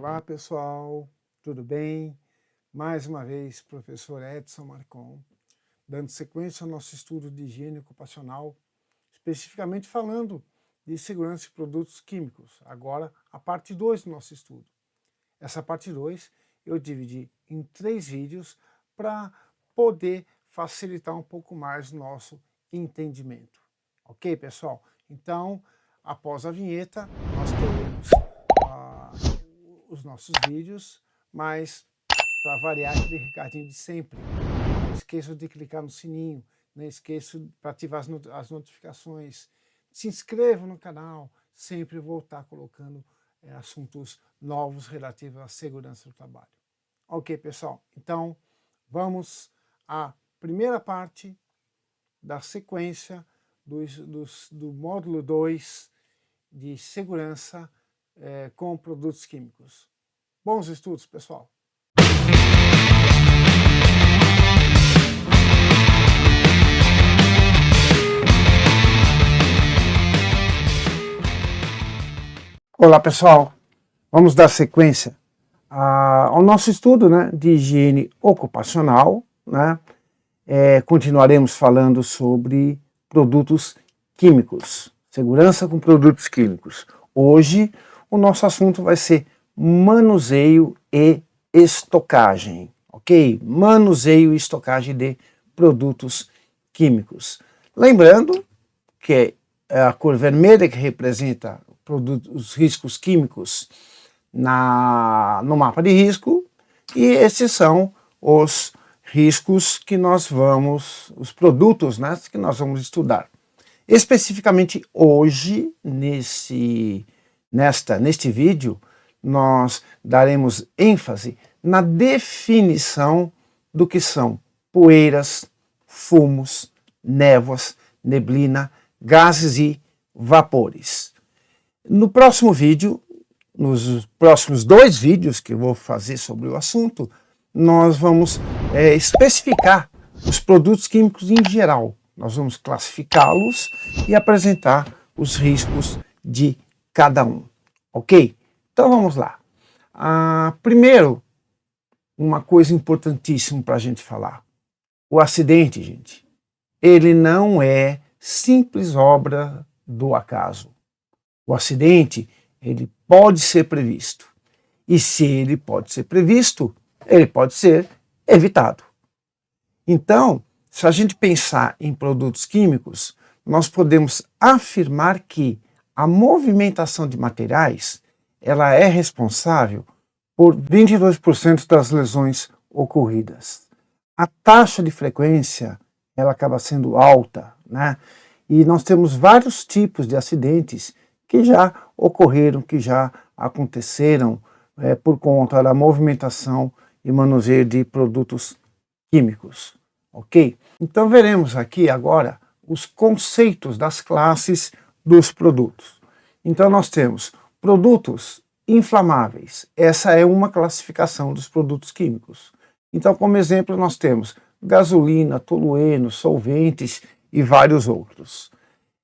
Olá pessoal, tudo bem? Mais uma vez, professor Edson Marcon, dando sequência ao nosso estudo de higiene ocupacional, especificamente falando de segurança de produtos químicos. Agora, a parte 2 do nosso estudo. Essa parte 2 eu dividi em 3 vídeos para poder facilitar um pouco mais o nosso entendimento. Ok, pessoal? Então, após a vinheta, nós teremos os nossos vídeos, mas para variar aquele recadinho de sempre. Não esqueçam de clicar no sininho, não esqueçam para ativar as notificações. Se inscrevam no canal, sempre vou estar colocando assuntos novos relativos à segurança do trabalho. Ok, pessoal? Então, vamos à primeira parte da sequência do módulo 2 de segurança com produtos químicos. Bons estudos, pessoal! Olá, pessoal! Vamos dar sequência ao nosso estudo, de higiene ocupacional. Continuaremos falando sobre produtos químicos, segurança com produtos químicos. Hoje, o nosso assunto vai ser manuseio e estocagem, ok? Manuseio e estocagem de produtos químicos. Lembrando que a cor vermelha que representa os riscos químicos no mapa de risco, e esses são os riscos que nós vamos, os produtos que nós vamos estudar. Especificamente hoje, neste vídeo, nós daremos ênfase na definição do que são poeiras, fumos, névoas, neblina, gases e vapores. No próximo vídeo, nos próximos 2 vídeos que eu vou fazer sobre o assunto, nós vamos especificar os produtos químicos em geral. Nós vamos classificá-los e apresentar os riscos de cada um, ok? Então vamos lá. Primeiro, uma coisa importantíssima para a gente falar. O acidente, gente, ele não é simples obra do acaso. O acidente, ele pode ser previsto. E se ele pode ser previsto, ele pode ser evitado. Então, se a gente pensar em produtos químicos, nós podemos afirmar que a movimentação de materiais, ela é responsável por 22% das lesões ocorridas. A taxa de frequência, ela acaba sendo alta, E nós temos vários tipos de acidentes que já ocorreram, que já aconteceram por conta da movimentação e manuseio de produtos químicos, ok? Então veremos aqui agora os conceitos das classes dos produtos. Então nós temos produtos inflamáveis, essa é uma classificação dos produtos químicos. Então, como exemplo, nós temos gasolina, tolueno, solventes e vários outros.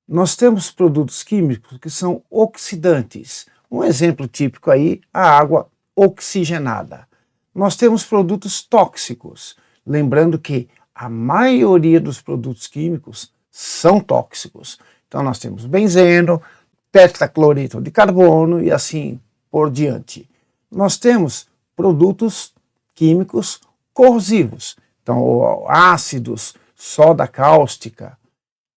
Nós temos produtos químicos que são oxidantes. Um exemplo típico aí, a água oxigenada. Nós temos produtos tóxicos, lembrando que a maioria dos produtos químicos são tóxicos. Então nós temos benzeno, tetracloreto de carbono e assim por diante. Nós temos produtos químicos corrosivos, então ácidos, soda cáustica,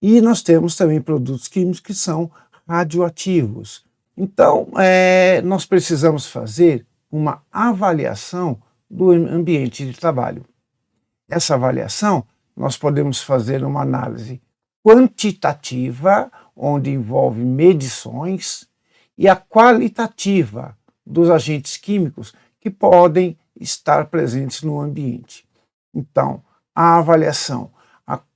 e nós temos também produtos químicos que são radioativos. Então, nós precisamos fazer uma avaliação do ambiente de trabalho. Essa avaliação, nós podemos fazer uma análise quantitativa, onde envolve medições, e a qualitativa dos agentes químicos que podem estar presentes no ambiente. Então, a avaliação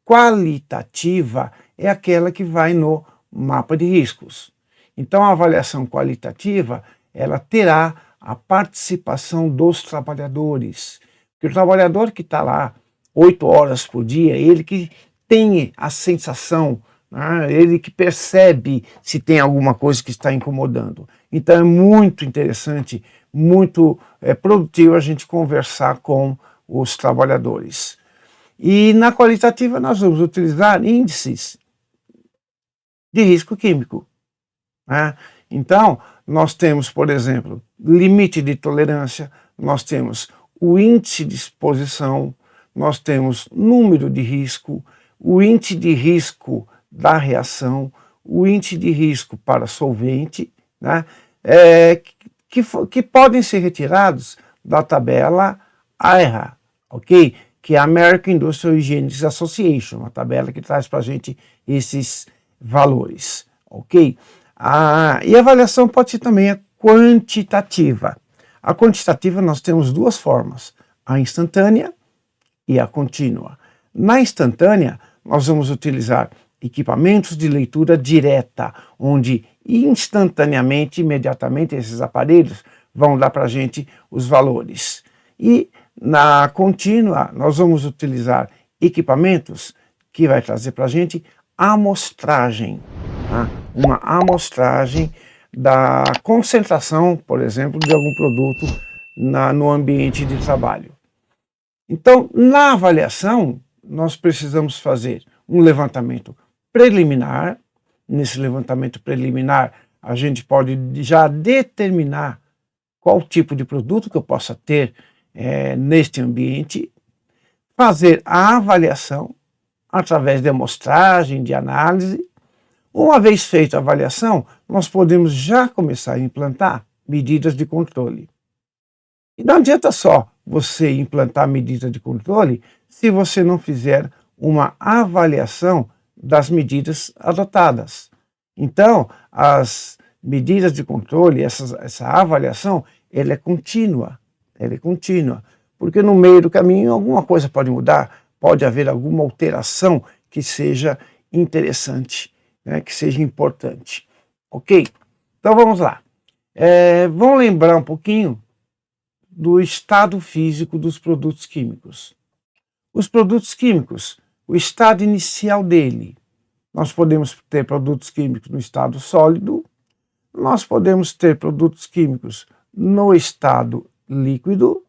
qualitativa é aquela que vai no mapa de riscos. Então, a avaliação qualitativa, ela terá a participação dos trabalhadores. Porque o trabalhador que está lá 8 horas por dia, ele que tem a sensação né? Ele que percebe se tem alguma coisa que está incomodando. Então é muito interessante, muito produtivo a gente conversar com os trabalhadores. E na qualitativa nós vamos utilizar índices de risco químico, né? Então, nós temos, por exemplo, limite de tolerância, nós temos o índice de exposição, nós temos número de risco, o índice de risco da reação, o índice de risco para solvente, né? Que podem ser retirados da tabela AIRA, ok? Que é a American Industrial Hygienics Association, uma tabela que traz para a gente esses valores, ok? E a avaliação pode ser também a quantitativa. A quantitativa nós temos duas formas, a instantânea e a contínua. Na instantânea, nós vamos utilizar equipamentos de leitura direta, onde instantaneamente, imediatamente, esses aparelhos vão dar para a gente os valores. E na contínua, nós vamos utilizar equipamentos que vai trazer para a gente amostragem, tá? Uma amostragem da concentração, por exemplo, de algum produto no ambiente de trabalho. Então, na avaliação, nós precisamos fazer um levantamento preliminar. Nesse levantamento preliminar, a gente pode já determinar qual tipo de produto que eu possa ter neste ambiente, fazer a avaliação através de amostragem, de análise. Uma vez feita a avaliação, nós podemos já começar a implantar medidas de controle. E não adianta só você implantar medida de controle se você não fizer uma avaliação das medidas adotadas. Então, as medidas de controle, essa avaliação, ela é contínua, porque no meio do caminho alguma coisa pode mudar, pode haver alguma alteração que seja interessante, né, que seja importante. Ok? Então vamos lá. Vamos lembrar um pouquinho do estado físico dos produtos químicos. Os produtos químicos, o estado inicial dele, nós podemos ter produtos químicos no estado sólido, nós podemos ter produtos químicos no estado líquido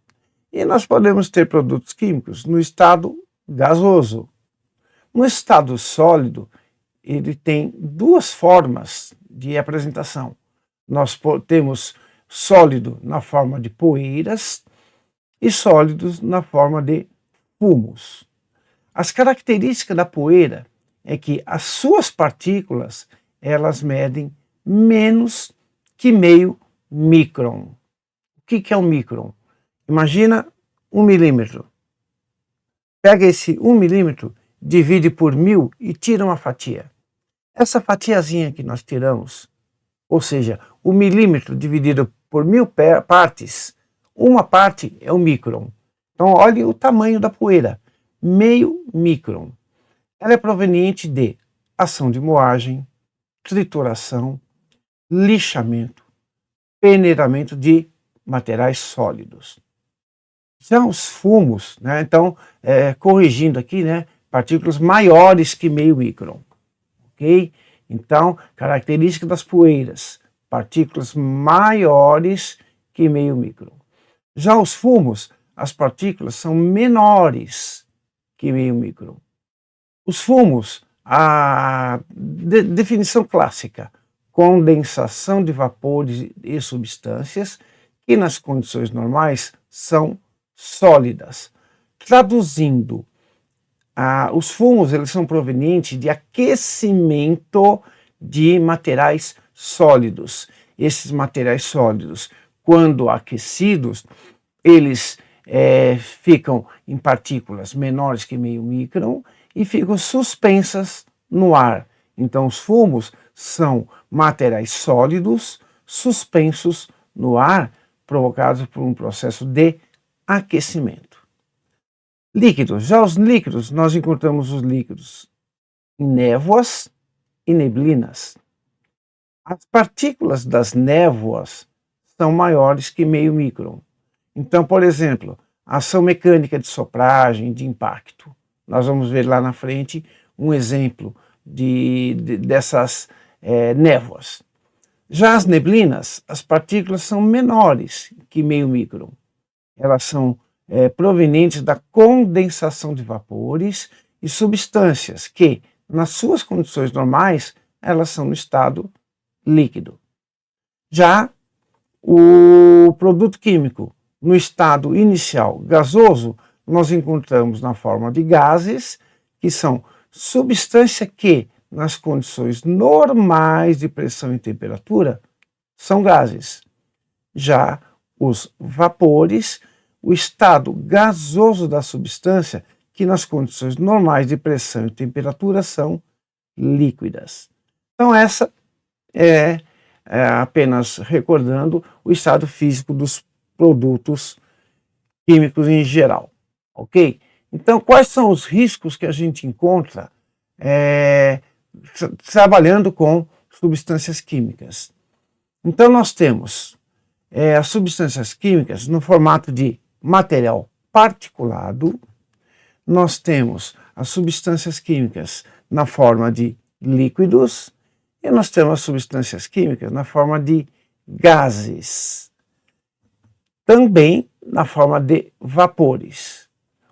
e nós podemos ter produtos químicos no estado gasoso. No estado sólido, ele tem duas formas de apresentação. Nós temos sólido na forma de poeiras e sólidos na forma de fumos. As características da poeira é que as suas partículas, elas medem menos que meio micron. O que é um micron? Imagina 1 milímetro. Pega esse 1 milímetro, divide por 1000 e tira uma fatia. Essa fatiazinha que nós tiramos, ou seja, o milímetro dividido por 1000 partes, uma parte é o micron. Então, olhe o tamanho da poeira, meio micron. Ela é proveniente de ação de moagem, trituração, lixamento, peneiramento de materiais sólidos. Já os fumos, né, então, corrigindo aqui, né, partículas maiores que meio micron. Ok? Então, característica das poeiras, partículas maiores que meio micron. Já os fumos, as partículas são menores que meio micron. Os fumos, a definição clássica, condensação de vapores e substâncias que nas condições normais são sólidas. Traduzindo, os fumos eles são provenientes de aquecimento de materiais sólidos. Esses materiais sólidos, quando aquecidos, eles ficam em partículas menores que meio micron e ficam suspensas no ar. Então, os fumos são materiais sólidos suspensos no ar, provocados por um processo de aquecimento. Líquidos. Já os líquidos, nós encontramos os líquidos em névoas e neblinas. As partículas das névoas são maiores que meio micron. Então, por exemplo, a ação mecânica de sopragem, de impacto. Nós vamos ver lá na frente um exemplo dessas névoas. Já as neblinas, as partículas são menores que meio micron. Elas são provenientes da condensação de vapores e substâncias que, nas suas condições normais, elas são no estado líquido. Já o produto químico, no estado inicial gasoso, nós encontramos na forma de gases, que são substâncias que, nas condições normais de pressão e temperatura, são gases. Já os vapores, o estado gasoso da substância, que nas condições normais de pressão e temperatura são líquidas. Então essa é apenas recordando o estado físico dos produtos químicos em geral, ok? Então quais são os riscos que a gente encontra trabalhando com substâncias químicas? Então nós temos as substâncias químicas no formato de material particulado, nós temos as substâncias químicas na forma de líquidos e nós temos as substâncias químicas na forma de gases, também na forma de vapores.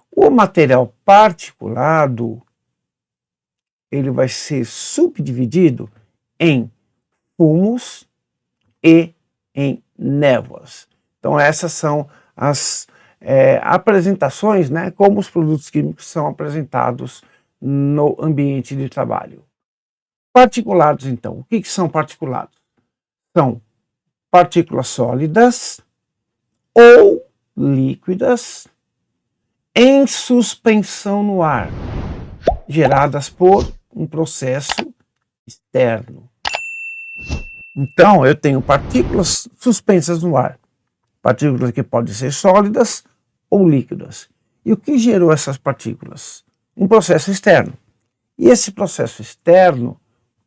O material particulado, ele vai ser subdividido em fumos e em névoas. Então essas são as apresentações, né, como os produtos químicos são apresentados no ambiente de trabalho. Particulados, então. O que são particulados? São partículas sólidas ou líquidas em suspensão no ar, geradas por um processo externo. Então, eu tenho partículas suspensas no ar, partículas que podem ser sólidas ou líquidas. E o que gerou essas partículas? Um processo externo. E esse processo externo,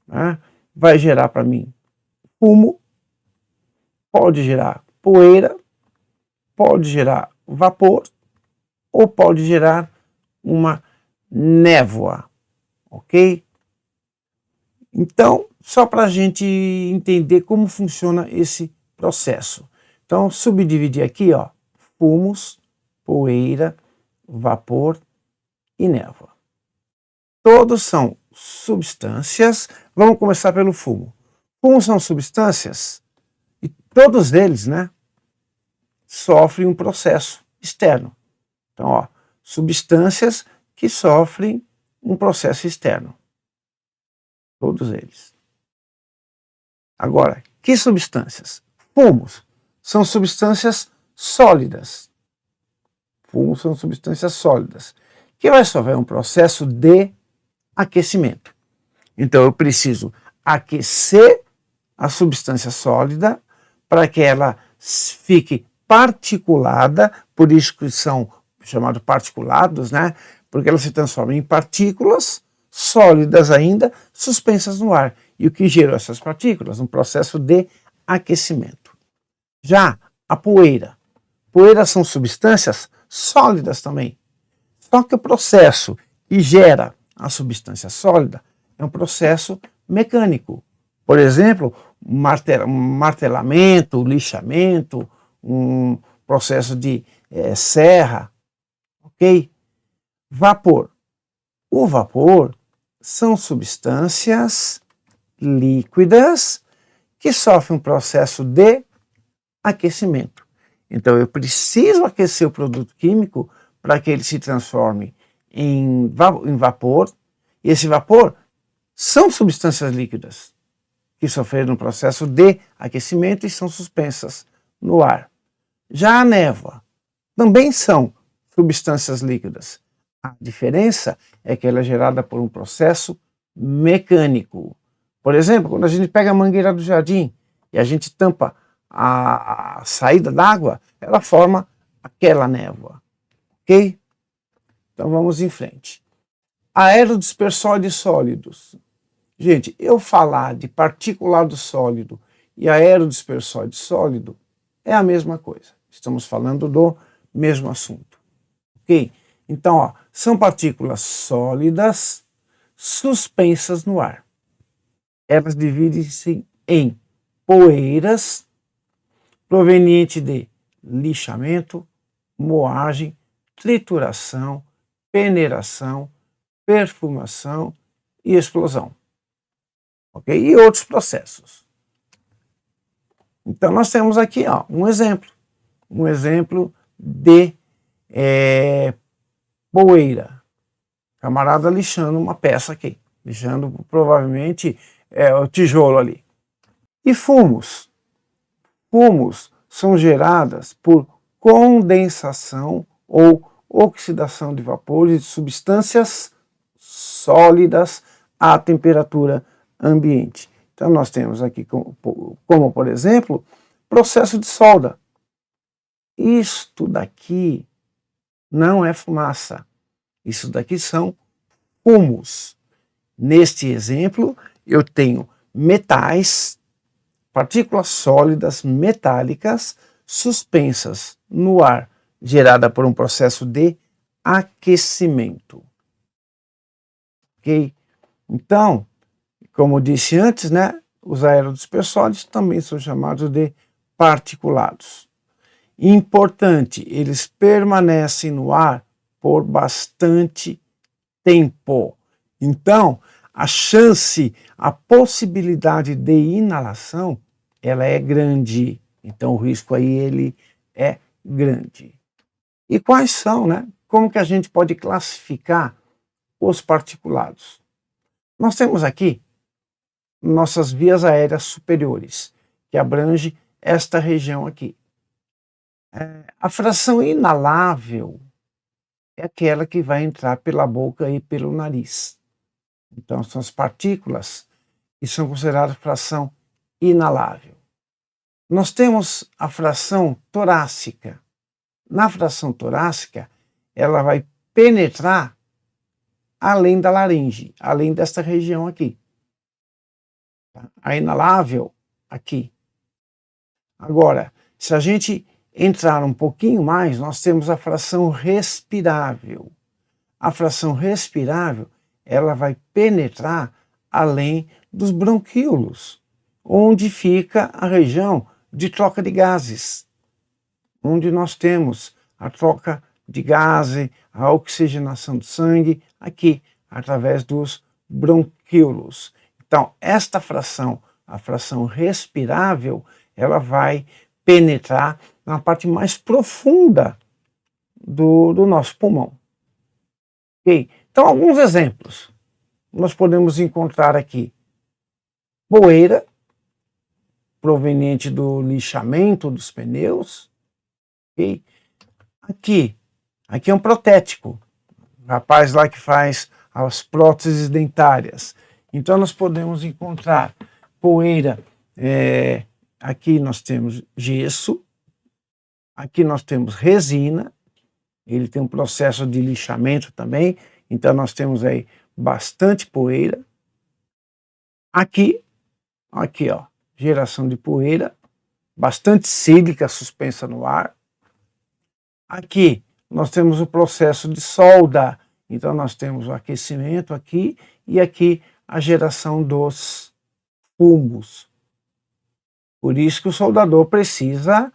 né, vai gerar para mim fumo, pode gerar poeira, pode gerar vapor ou pode gerar uma névoa, ok? Então, só para a gente entender como funciona esse processo. Então, subdividir aqui, ó, fumos, poeira, vapor e névoa. Todos são substâncias. Vamos começar pelo fumo. Fumos são substâncias e todos eles, né, sofrem um processo externo. Então, ó, substâncias que sofrem um processo externo. Todos eles. Agora, que substâncias? Fumos são substâncias sólidas. Fumos são substâncias sólidas, que vai sofrer um processo de aquecimento. Então eu preciso aquecer a substância sólida para que ela fique particulada, por isso que são chamados particulados, né? Porque ela se transforma em partículas sólidas ainda, suspensas no ar. E o que gerou essas partículas? Um processo de aquecimento. Já a poeira. Poeiras são substâncias sólidas também. Só que o processo que gera a substância sólida é um processo mecânico. Por exemplo, um martelamento, lixamento, um processo de serra, ok? Vapor. O vapor são substâncias líquidas que sofrem um processo de aquecimento. Então eu preciso aquecer o produto químico para que ele se transforme em vapor, e esse vapor são substâncias líquidas que sofreram um processo de aquecimento e são suspensas no ar. Já a névoa também são substâncias líquidas. A diferença é que ela é gerada por um processo mecânico. Por exemplo, quando a gente pega a mangueira do jardim e a gente tampa a saída d'água, ela forma aquela névoa, ok? Então vamos em frente. Aerodispersório de sólidos. Gente, eu falar de particulado sólido e aerodispersório de sólido é a mesma coisa. Estamos falando do mesmo assunto, ok? Então, ó, são partículas sólidas, suspensas no ar. Elas dividem-se em poeiras, proveniente de lixamento, moagem, trituração, peneiração, perfumação e explosão. Ok? E outros processos. Então nós temos aqui um exemplo de poeira. Camarada lixando uma peça aqui, lixando provavelmente o tijolo ali. E fumos. Fumos são geradas por condensação ou oxidação de vapores de substâncias sólidas à temperatura ambiente. Então nós temos aqui como por exemplo, processo de solda. Isto daqui não é fumaça. Isso daqui são fumos. Neste exemplo, eu tenho metais, partículas sólidas metálicas suspensas no ar, gerada por um processo de aquecimento. Ok? Então, como disse antes, né, os aerodispersóides também são chamados de particulados. Importante, eles permanecem no ar por bastante tempo. Então, a possibilidade de inalação, ela é grande. Então, o risco aí, ele é grande. E quais são, né? Como que a gente pode classificar os particulados? Nós temos aqui nossas vias aéreas superiores, que abrange esta região aqui. A fração inalável é aquela que vai entrar pela boca e pelo nariz. Então, são as partículas que são consideradas fração inalável. Nós temos a fração torácica. Na fração torácica, ela vai penetrar além da laringe, além desta região aqui. A inalável, aqui. Agora, se a gente entrar um pouquinho mais, nós temos a fração respirável. A fração respirável, ela vai penetrar além dos bronquíolos, onde fica a região de troca de gases, onde nós temos a troca de gases, a oxigenação do sangue, aqui, através dos bronquíolos. Então, esta fração, a fração respirável, ela vai penetrar na parte mais profunda do nosso pulmão. Okay? Então, alguns exemplos. Nós podemos encontrar aqui poeira, proveniente do lixamento dos pneus. Okay? Aqui é um protético. O rapaz lá que faz as próteses dentárias. Então, nós podemos encontrar poeira. Aqui nós temos gesso. Aqui nós temos resina. Ele tem um processo de lixamento também. Então, nós temos aí bastante poeira. Aqui, ó, geração de poeira. Bastante sílica suspensa no ar. Aqui, nós temos o processo de solda. Então, nós temos o aquecimento aqui e aqui a geração dos fumos. Por isso que o soldador precisa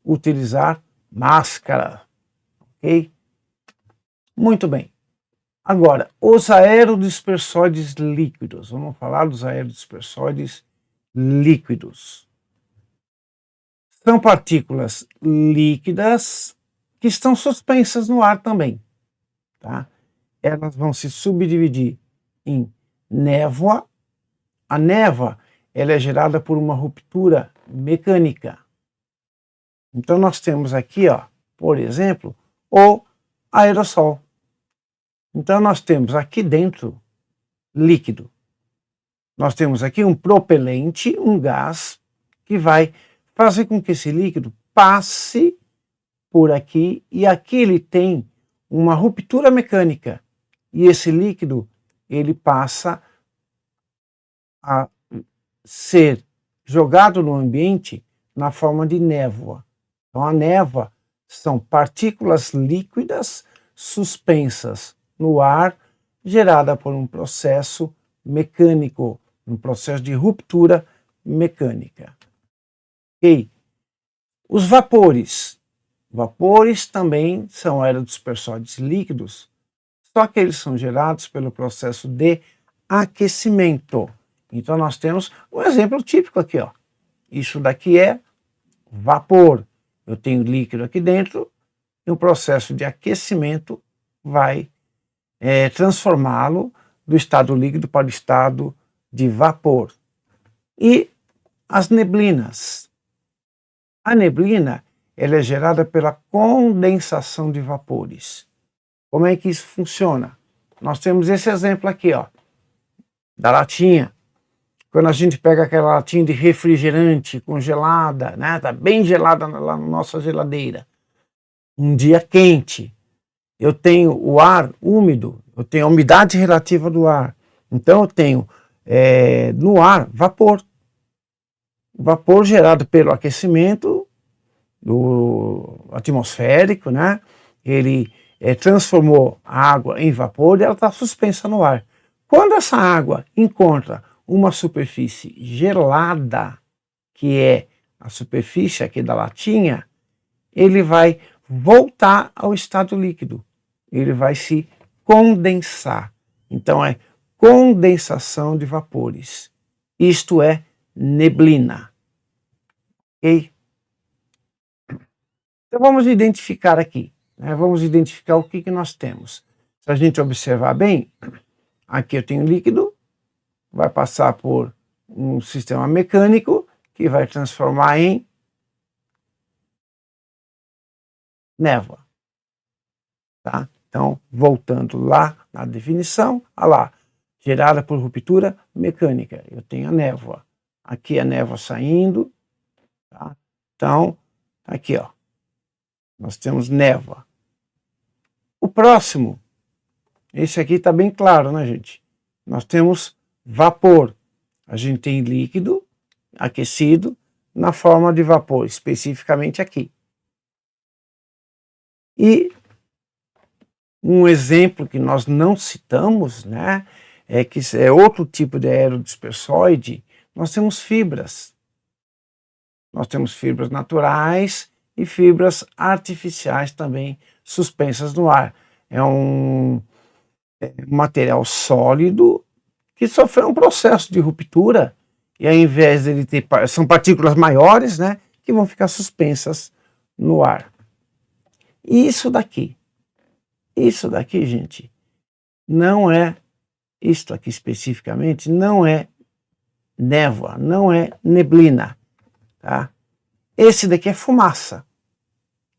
utilizar máscara. Ok? Muito bem. Agora, os aerodispersóides líquidos. Vamos falar dos aerodispersóides líquidos. São partículas líquidas que estão suspensas no ar também. Tá? Elas vão se subdividir em névoa. A névoa, ela é gerada por uma ruptura mecânica. Então nós temos aqui, ó, por exemplo, o aerossol. Então nós temos aqui dentro líquido. Nós temos aqui um propelente, um gás, que vai fazer com que esse líquido passe por aqui, e aqui ele tem uma ruptura mecânica. E esse líquido, ele passa a ser jogado no ambiente na forma de névoa. Então a névoa são partículas líquidas suspensas no ar, gerada por um processo mecânico, um processo de ruptura mecânica. Ok? Os vapores. Vapores também são aerodispersóides líquidos, só que eles são gerados pelo processo de aquecimento. Então nós temos um exemplo típico aqui, ó. Isso daqui é vapor. Eu tenho líquido aqui dentro e o processo de aquecimento vai transformá-lo do estado líquido para o estado de vapor. E as neblinas. A neblina ela é gerada pela condensação de vapores. Como é que isso funciona? Nós temos esse exemplo aqui, ó, da latinha. Quando a gente pega aquela latinha de refrigerante congelada, né, tá bem gelada lá na nossa geladeira, um dia quente, eu tenho o ar úmido, eu tenho a umidade relativa do ar, então eu tenho no ar vapor. Vapor gerado pelo aquecimento do atmosférico, né? Ele transformou a água em vapor e ela está suspensa no ar. Quando essa água encontra uma superfície gelada, que é a superfície aqui da latinha, ele vai voltar ao estado líquido. Ele vai se condensar. Então é condensação de vapores. Isto é neblina. Ok? Então vamos identificar aqui. Né? Vamos identificar o que nós temos. Se a gente observar bem, aqui eu tenho líquido, vai passar por um sistema mecânico que vai transformar em névoa. Tá? Então, voltando lá na definição, olha lá, gerada por ruptura mecânica. Eu tenho a névoa. Aqui a névoa saindo. Tá? Então, aqui, ó, nós temos névoa. O próximo, esse aqui está bem claro, né, gente? Nós temos vapor. A gente tem líquido aquecido na forma de vapor, especificamente aqui. E um exemplo que nós não citamos, né, é que é outro tipo de aerodispersóide, nós temos fibras. Nós temos fibras naturais e fibras artificiais também suspensas no ar. É um material sólido que sofreu um processo de ruptura e ao invés de ele ter, são partículas maiores, né, que vão ficar suspensas no ar. E isso daqui, gente, não é, isto aqui especificamente, não é névoa, não é neblina, tá? Esse daqui é fumaça.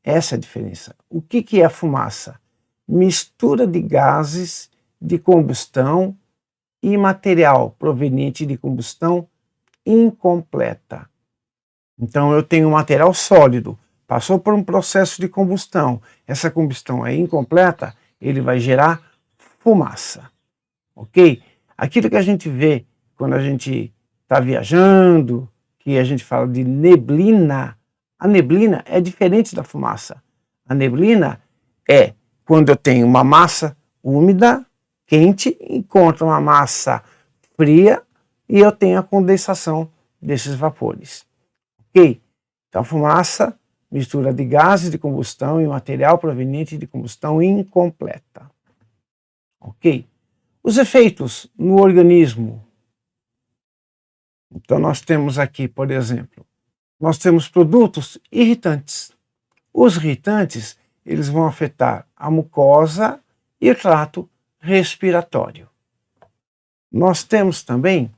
Essa é a diferença. O que é a fumaça? Mistura de gases de combustão e material proveniente de combustão incompleta. Então eu tenho um material sólido, passou por um processo de combustão, essa combustão é incompleta, ele vai gerar fumaça, ok? Aquilo que a gente vê quando a gente está viajando, que a gente fala de neblina, a neblina é diferente da fumaça. A neblina é quando eu tenho uma massa úmida, quente, encontra uma massa fria e eu tenho a condensação desses vapores. Ok? Então, fumaça, mistura de gases de combustão e material proveniente de combustão incompleta. Ok? Os efeitos no organismo. Então, nós temos aqui, por exemplo, nós temos produtos irritantes. Os irritantes, eles vão afetar a mucosa e o trato respiratório. Nós temos também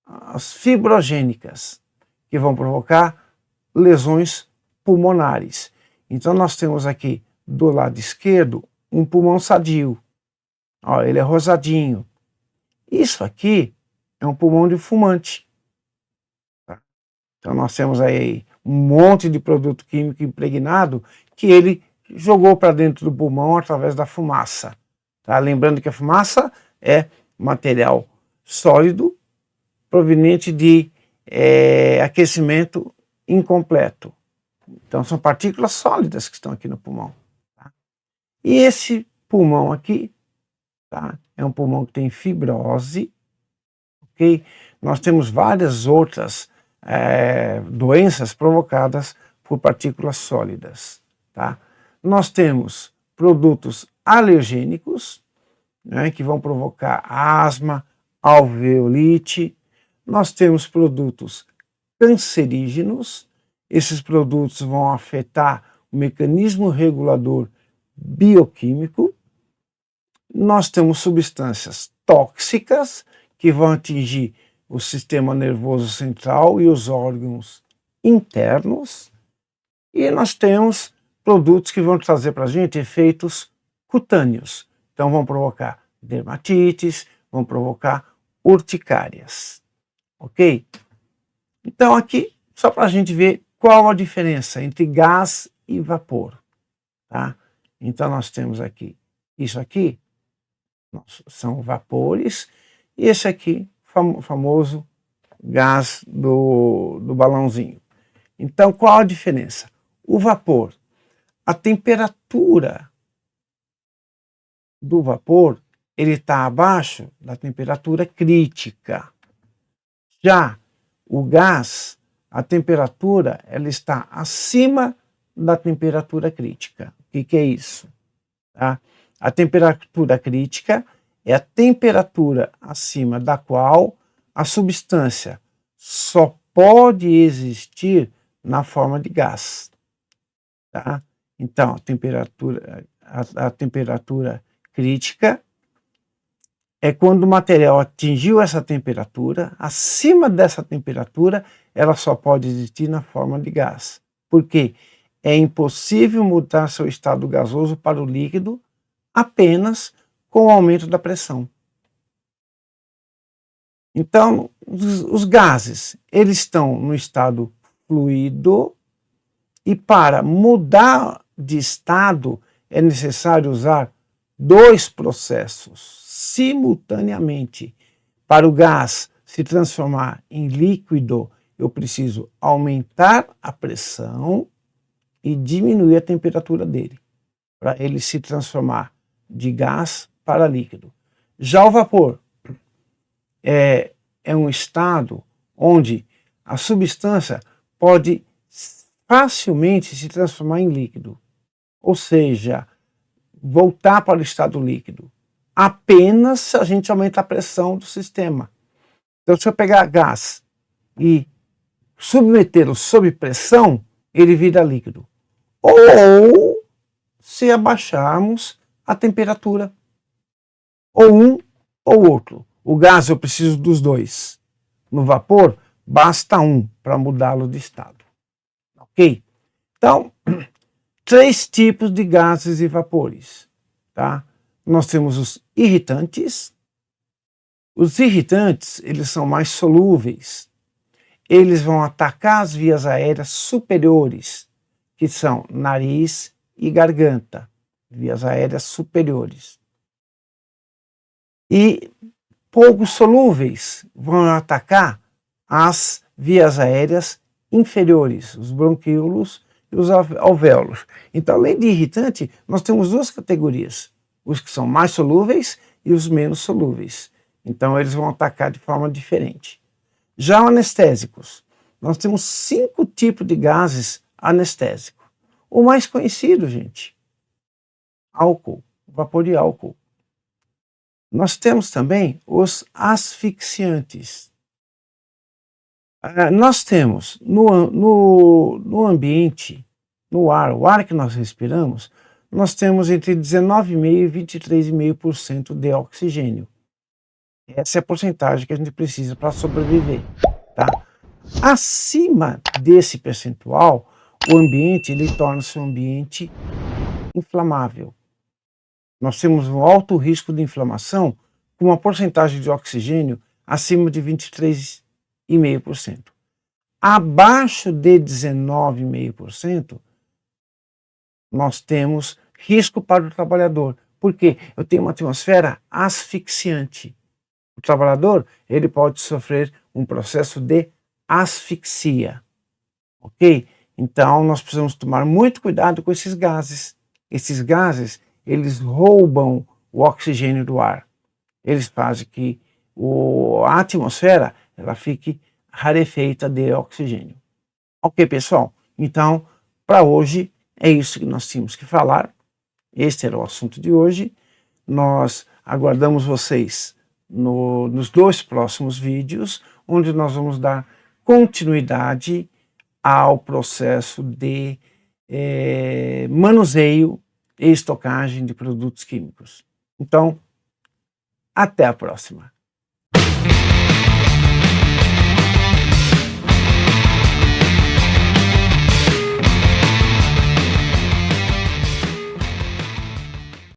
as fibrogênicas, que vão provocar lesões pulmonares. Então nós temos aqui do lado esquerdo um pulmão sadio. Ó, ele é rosadinho. Isso aqui é um pulmão de fumante. Tá? Então nós temos aí um monte de produto químico impregnado que ele jogou para dentro do pulmão através da fumaça. Tá? Lembrando que a fumaça é material sólido proveniente de aquecimento incompleto. Então são partículas sólidas que estão aqui no pulmão. Tá? E esse pulmão aqui tá? É um pulmão que tem fibrose, ok? Nós temos várias outras doenças provocadas por partículas sólidas, tá? Nós temos produtos alergênicos, né, que vão provocar asma, alveolite. Nós temos produtos cancerígenos. Esses produtos vão afetar o mecanismo regulador bioquímico. Nós temos substâncias tóxicas que vão atingir o sistema nervoso central e os órgãos internos. E nós temos produtos que vão trazer para a gente efeitos cutâneos. Então vão provocar dermatites, vão provocar urticárias. Ok? Então aqui, só para a gente ver qual a diferença entre gás e vapor. Tá? Então nós temos aqui, isso aqui são vapores, e esse aqui, famoso gás do balãozinho. Então qual a diferença? O vapor, a temperatura do vapor, ele está abaixo da temperatura crítica. Já o gás, a temperatura, ela está acima da temperatura crítica. O que é isso? Tá? A temperatura crítica é a temperatura acima da qual a substância só pode existir na forma de gás. Tá? Então, a temperatura crítica é quando o material atingiu essa temperatura. Acima dessa temperatura, ela só pode existir na forma de gás. Por quê? É impossível mudar seu estado gasoso para o líquido apenas com o aumento da pressão. Então, os gases, eles estão no estado fluido, e para mudar de estado é necessário usar dois processos simultaneamente. Para o gás se transformar em líquido, eu preciso aumentar a pressão e diminuir a temperatura dele, para ele se transformar de gás para líquido. Já o vapor é um estado onde a substância pode facilmente se transformar em líquido, ou seja, voltar para o estado líquido, apenas se a gente aumenta a pressão do sistema. Então, se eu pegar gás e submetê-lo sob pressão, ele vira líquido. Ou se abaixarmos a temperatura, ou um ou outro. O gás eu preciso dos dois. No vapor, basta um para mudá-lo de estado. Ok? Então, 3 tipos de gases e vapores. Tá? Nós temos os irritantes. Os irritantes, eles são mais solúveis. Eles vão atacar as vias aéreas superiores, que são nariz e garganta. Vias aéreas superiores. E pouco solúveis vão atacar as vias aéreas inferiores, os bronquíolos e os alvéolos. Então, além de irritante, nós temos 2 categorias, os que são mais solúveis e os menos solúveis. Então, eles vão atacar de forma diferente. Já anestésicos, nós temos 5 tipos de gases anestésicos. O mais conhecido, gente, álcool, vapor de álcool. Nós temos também os asfixiantes. Nós temos no ambiente, no ar, o ar que nós respiramos, nós temos entre 19,5% e 23,5% de oxigênio. Essa é a porcentagem que a gente precisa para sobreviver. Tá? Acima desse percentual, o ambiente ele torna-se um ambiente inflamável. Nós temos um alto risco de inflamação com uma porcentagem de oxigênio acima de 23,5%. Abaixo de 19,5%, nós temos risco para o trabalhador. Por quê? Eu tenho uma atmosfera asfixiante. O trabalhador ele pode sofrer um processo de asfixia. Ok? Então, nós precisamos tomar muito cuidado com esses gases. Esses gases, eles roubam o oxigênio do ar. Eles fazem que a atmosfera ela fique rarefeita de oxigênio. Ok, pessoal? Então, para hoje, é isso que nós tínhamos que falar. Este era o assunto de hoje. Nós aguardamos vocês nos 2 próximos vídeos, onde nós vamos dar continuidade ao processo de manuseio e estocagem de produtos químicos. Então, até a próxima!